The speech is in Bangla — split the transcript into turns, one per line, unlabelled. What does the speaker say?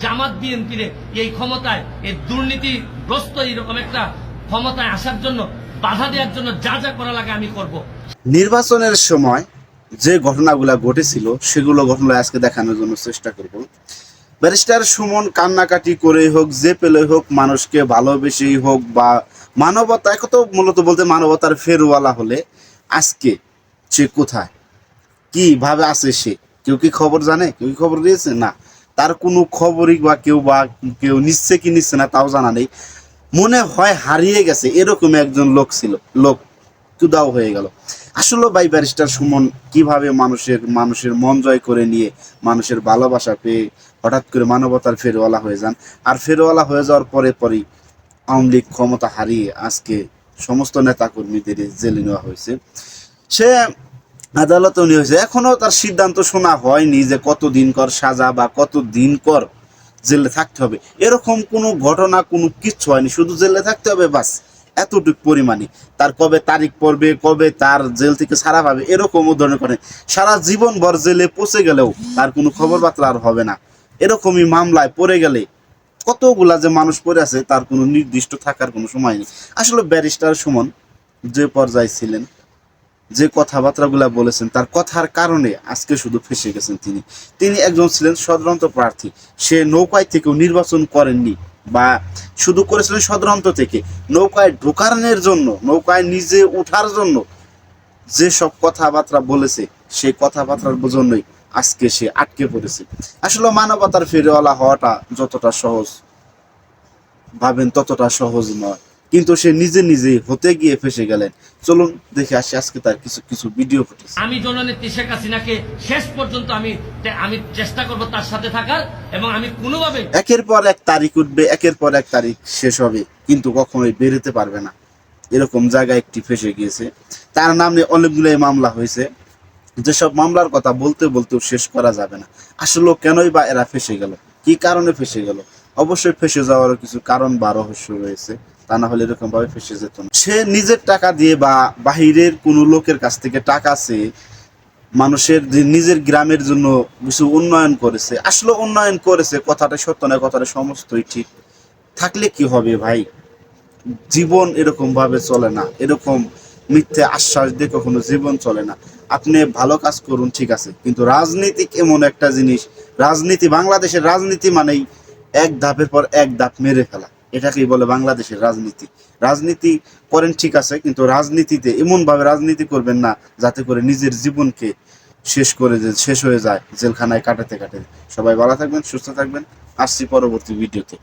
জামাত বিএনপির এই ক্ষমতায়, এই দুর্নীতিগ্রস্ত এরকম একটা ক্ষমতায় আসার জন্য বাধা দেওয়ার জন্য যা যা করা লাগে আমি করব।
নির্বাচনের সময় যে ঘটনাগুলো ঘটেছিল সেগুলো ঘটনা আজকে দেখানোর জন্য চেষ্টা করব। ব্যারিস্টার সুমন কান্নাকাটি করে হোক, যে পেলে হোক, মানুষকে ভালোবেসেই হোক, বা মানবতা, এক তো মূলত বলতে মানবতার ফেরওয়ালা হলে আজকে সে কোথায় কিভাবে আছে, সে কেউ কি খবর জানে? কেউ কি খবর দিয়েছে? না, তার কোনো খবরই বা কেউ নিচ্ছে কি নিচ্ছে না তাও জানা নেই। মনে হয় হারিয়ে গেছে, এরকম একজন লোক ছিল, লোক চুদাও হয়ে গেল। আসলে ভাই ব্যারিস্টার সুমন কিভাবে মানুষের মন জয় করে নিয়ে মানুষের ভালোবাসা পেয়ে হঠাৎ করে মানবতার ফেরওয়ালা হয়ে যান, আর ফেরওয়ালা হয়ে যাওয়ার পরেই আওয়ামী লীগ ক্ষমতা হারিয়ে আজকে সমস্ত নেতাকর্মীদের জেলে নেওয়া হয়েছে। সে আদালতেও নিয়ে হয়েছে, এখনো তার সিদ্ধান্ত শোনা হয়নি যে কতদিন কর সাজা বা কতদিন কর জেলে থাকতে হবে। এরকম কোনো ঘটনা কোনো কিচ্ছু হয়নি, শুধু জেলে থাকতে হবে বাস, এতটুকু পরিমাণে। তার কবে তারিখ পড়বে, কবে তার জেল থেকে ছাড়া পাবে, এরকমও ধরনের করে সারা জীবন ভর জেলে পচে গেলেও তার কোনো খবর বার্তা আর হবে না। এরকমই মামলায় পড়ে গেলে কতগুলা যে মানুষ পড়ে আছে তার কোনো নির্দিষ্ট থাকার কোনো সময় নেই। আসলে ব্যারিস্টার সুমন যে পর্যায়ে ছিলেন, যে কথাবার্তাগুলা বলেছেন, তার কথার কারণে আজকে শুধু ফেসে গেছেন। তিনি একজন ছিলেন সাধারণত প্রার্থী। সে নৌকায় থেকেও নির্বাচন করেননি, বা শুধু করেছিলেন সাধারণত থেকে। নৌকায় ঢোকানোর জন্য, নৌকায় নিজে ওঠার জন্য যেসব কথাবার্তা বলেছে, সেই কথাবার্তার জন্যই আজকে সে আটকে পড়েছে। আসলে মানবতার ফেরিওয়ালা হওয়াটা যতটা সহজ ভাবেন ততটা সহজ নয়, কিন্তু সে নিজেই হতে গিয়ে ফেসে গেলেন। চলুন দেখে আসি আজকে তার কিছু ভিডিও ফুটেজ।
আমি জননেত্রী শেখ হাসিনাকে শেষ পর্যন্ত আমি চেষ্টা করব তার সাথে থাকার, এবং আমি কোনোভাবে
একের পর এক তারিখ উঠবে, একের পর এক তারিখ শেষ হবে, কিন্তু কখনোই বেরোতে পারবে না। এরকম জায়গায় একটি ফেসে গিয়েছে। তার নামে অনেকগুলো মামলা হয়েছে, যেসব মামলার কথা বলতেও শেষ করা যাবে না। আসলে কেনই বা এরা ফেসে গেল, কি কারণে ফেসে গেল? অবশ্যই ফেসে যাওয়ারও কিছু কারণ বা রহস্য রয়েছে, তা না হলে এরকম ভাবে ফেসে যেত না। সে নিজের টাকা দিয়ে বা বাহিরের কোনো লোকের কাছ থেকে টাকা চেয়ে মানুষের যে নিজের গ্রামের জন্য কিছু উন্নয়ন করেছে। আসলে উন্নয়ন করেছে কথাটা সত্য না, কথাটা সমস্তই ঠিক। থাকলে কি হবে ভাই, জীবন এরকম ভাবে চলে না, এরকম মিথ্যে আশ্বাস দিয়ে কখনো জীবন চলে না। আপনি ভালো কাজ করুন ঠিক আছে, কিন্তু রাজনীতি এমন একটা জিনিস, রাজনীতি, বাংলাদেশের রাজনীতি মানেই এক ধাপের পর এক ধাপ মেরে ফেলা। এটাকেই বলে বাংলাদেশের রাজনীতি। রাজনীতি করেন ঠিক আছে, কিন্তু রাজনীতিতে এমনভাবে রাজনীতি করবেন না যাতে করে নিজের জীবনকে শেষ হয়ে যায় জেলখানায় কাটাতে। সবাই ভালো থাকবেন, সুস্থ থাকবেন। আসছি পরবর্তী ভিডিওতে।